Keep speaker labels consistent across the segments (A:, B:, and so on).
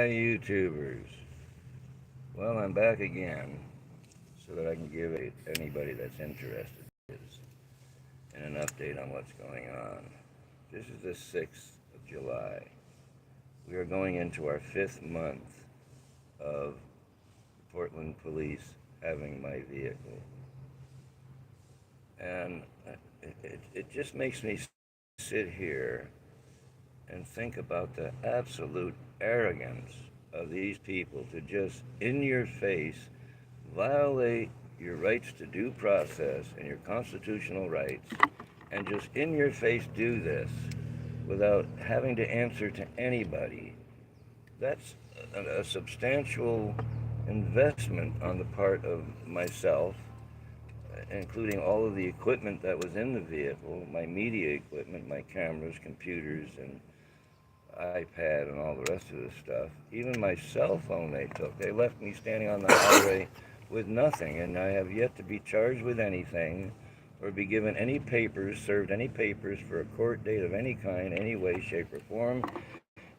A: Hi, YouTubers. Well, I'm back again so that I can give anybody that's interested in an update on what's going on. This is the 6th of July. We are going into our 5th month of Portland police having my vehicle. And it just makes me sit here and think about the absolute arrogance of these people to just in your face violate your rights to due process and your constitutional rights and just in your face do this without having to answer to anybody. That's a substantial investment on the part of myself, including all of the equipment that was in the vehicle, my media equipment, my cameras, computers, and iPad and all the rest of this stuff. Even my cell phone they took. They left me standing on the highway with nothing, and I have yet to be charged with anything or be given any papers, served any papers for a court date of any kind, any way, shape, or form.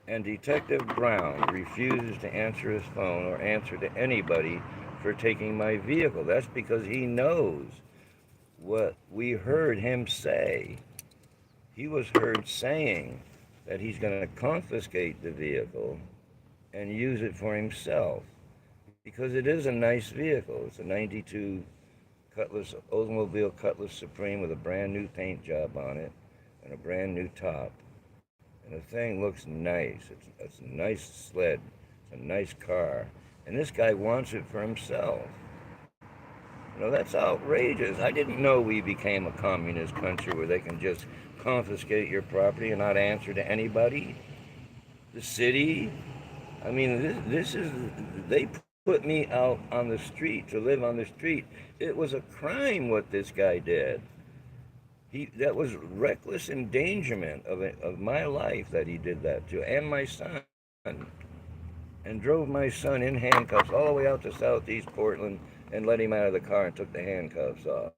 A: And Detective Brown refuses to answer his phone or answer to anybody for taking my vehicle. That's because he knows what we heard him say. He was heard saying that he's going to confiscate the vehicle and use it for himself because it is a nice vehicle. It's a 92 Cutlass, Oldsmobile Cutlass Supreme with a brand new paint job on it and a brand new top. And the thing looks nice. It's a nice sled. It's a nice car. And this guy wants it for himself. That's outrageous. I didn't know we became a communist country where they can just confiscate your property and not answer to anybody. The city, I mean, this is, they put me out on the street to live on the street. It was a crime what this guy did. That was reckless endangerment of my life that he did that to, and my son, and drove my son in handcuffs all the way out to Southeast Portland and let him out of the car and took the handcuffs off.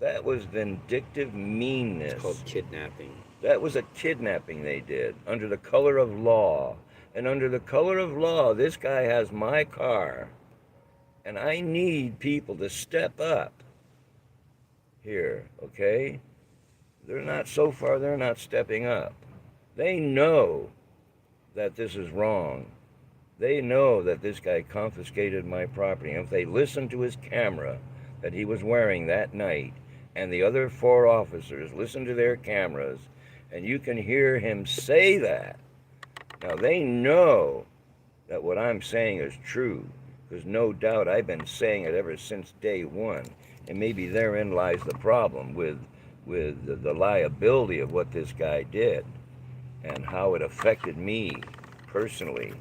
A: That was vindictive meanness.
B: It's called kidnapping.
A: That was a kidnapping they did under the color of law. And under the color of law, this guy has my car. And I need people to step up here, okay? They're not stepping up. They know that this is wrong. They know that this guy confiscated my property. And if they listen to his camera that he was wearing that night, and the other 4 officers listen to their cameras, and you can hear him say that, now they know that what I'm saying is true, because no doubt I've been saying it ever since day one. And maybe therein lies the problem with the liability of what this guy did and how it affected me personally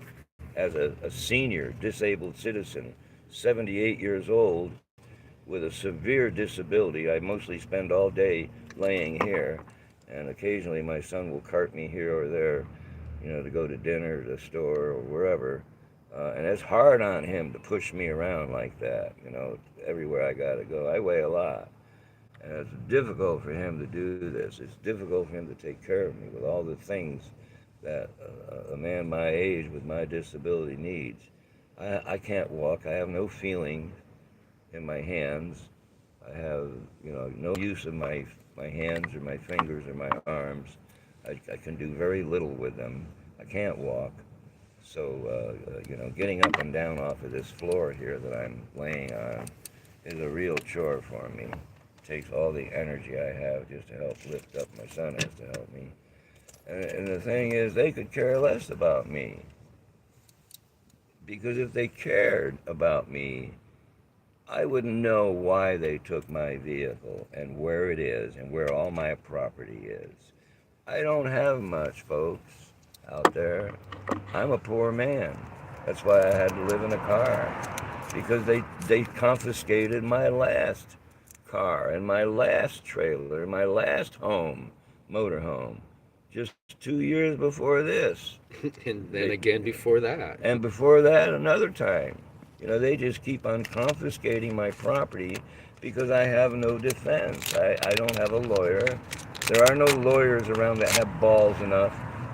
A: as a senior disabled citizen, 78 years old, with a severe disability. I mostly spend all day laying here, and occasionally my son will cart me here or there, to go to dinner, to the store, or wherever. And it's hard on him to push me around like that, everywhere I gotta go. I weigh a lot. And it's difficult for him to do this. It's difficult for him to take care of me with all the things that a man my age with my disability needs. I can't walk. I have no feeling in my hands. I have, no use of my hands or my fingers or my arms. I can do very little with them. I can't walk. So, getting up and down off of this floor here that I'm laying on is a real chore for me. It takes all the energy I have just to help lift up. My son has to help me. And the thing is, they could care less about me. Because if they cared about me, I wouldn't know why they took my vehicle and where it is and where all my property is. I don't have much, folks, out there. I'm a poor man. That's why I had to live in a car. Because they confiscated my last car and my last trailer, my last home, motorhome, just 2 years before this.
B: And then again before that.
A: And before that, another time. They just keep on confiscating my property because I have no defense. I don't have a lawyer. There are no lawyers around that have balls enough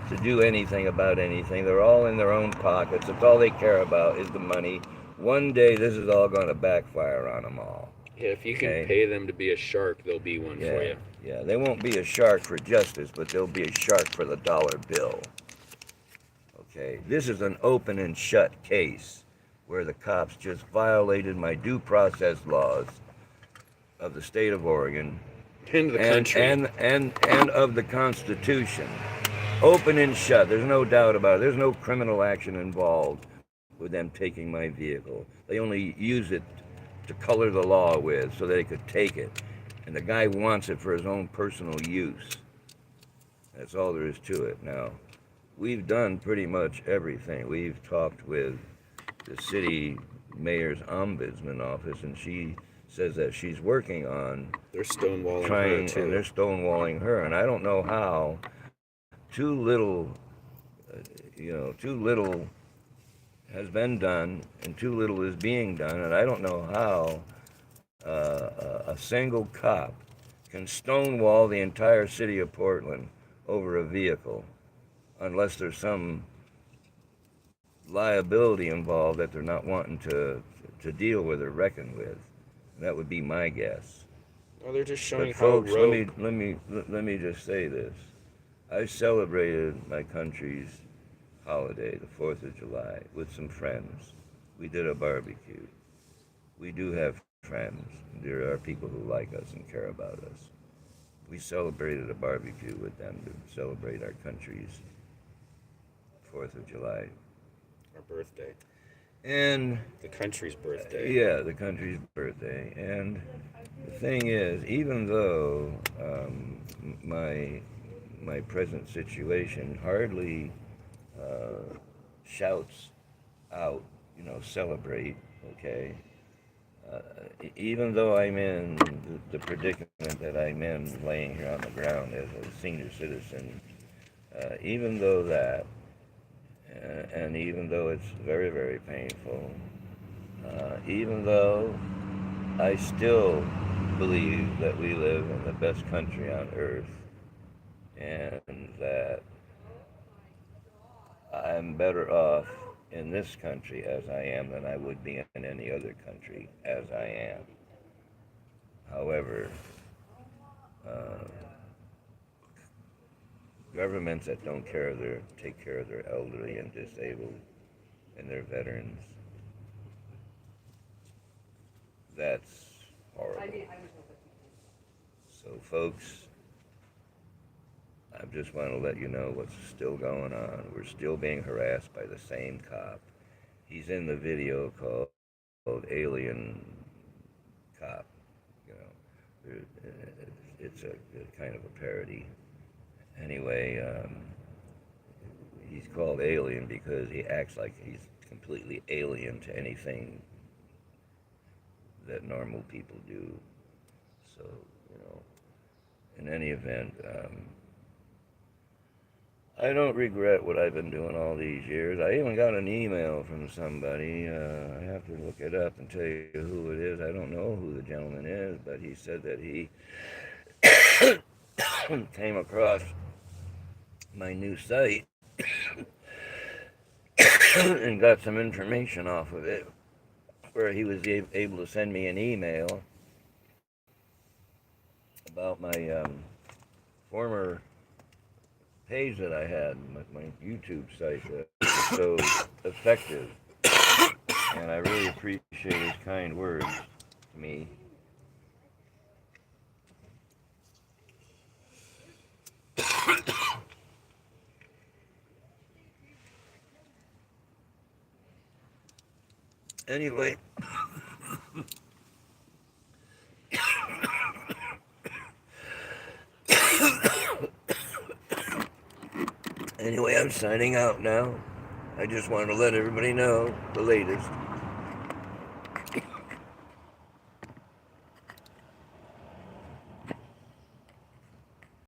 A: to do anything about anything. They're all in their own pockets. That's all they care about is the money. One day this is all going to backfire on them all.
B: Yeah, if you can
A: Okay?
B: pay them to be a shark, they'll be one for
A: Yeah,
B: you.
A: yeah. They won't be a shark for justice, but they'll be a shark for the dollar bill. Okay? This is an open and shut case where the cops just violated my due process laws of the state of Oregon
B: In the country.
A: and of the Constitution. Open and shut. There's no doubt about it. There's no criminal action involved with them taking my vehicle. They only use it to color the law with so they could take it. And the guy wants it for his own personal use. That's all there is to it. Now, we've done pretty much everything. We've talked with the city mayor's ombudsman office, and she says that she's working on
B: They're stonewalling her
A: trying,
B: too.
A: and they're stonewalling her. And I don't know how. Too little, too little has been done, and too little is being done, and I don't know how a single cop can stonewall the entire city of Portland over a vehicle, unless there's some liability involved that they're not wanting to deal with or reckon with. That would be my guess.
B: Well, they're just showing
A: But
B: how
A: folks,
B: rogue.
A: let me just say this. I celebrated my country's holiday, the 4th of July, with some friends. We did a barbecue. We do have friends. There are people who like us and care about us. We celebrated a barbecue with them to celebrate our country's 4th of July.
B: Our birthday.
A: And
B: The country's birthday.
A: yeah, the country's birthday. And the thing is, even though my present situation hardly shouts out, celebrate, okay? Even though I'm in the predicament that I'm in laying here on the ground as a senior citizen, even though that, and even though it's very, very painful, even though I still believe that we live in the best country on earth, and that I'm better off in this country as I am than I would be in any other country as I am. However, governments that don't take care of their elderly and disabled and their veterans, that's horrible. So, folks, I just want to let you know what's still going on. We're still being harassed by the same cop. He's in the video called Alien Cop. It's a kind of a parody. Anyway, he's called Alien because he acts like he's completely alien to anything that normal people do. So, in any event, I don't regret what I've been doing all these years. I even got an email from somebody. I have to look it up and tell you who it is. I don't know who the gentleman is, but he said that he came across my new site and got some information off of it, where he was able to send me an email about my former page that I had, my YouTube site that was so effective, and I really appreciate his kind words to me. Anyway, I'm signing out now. I just wanted to let everybody know the latest.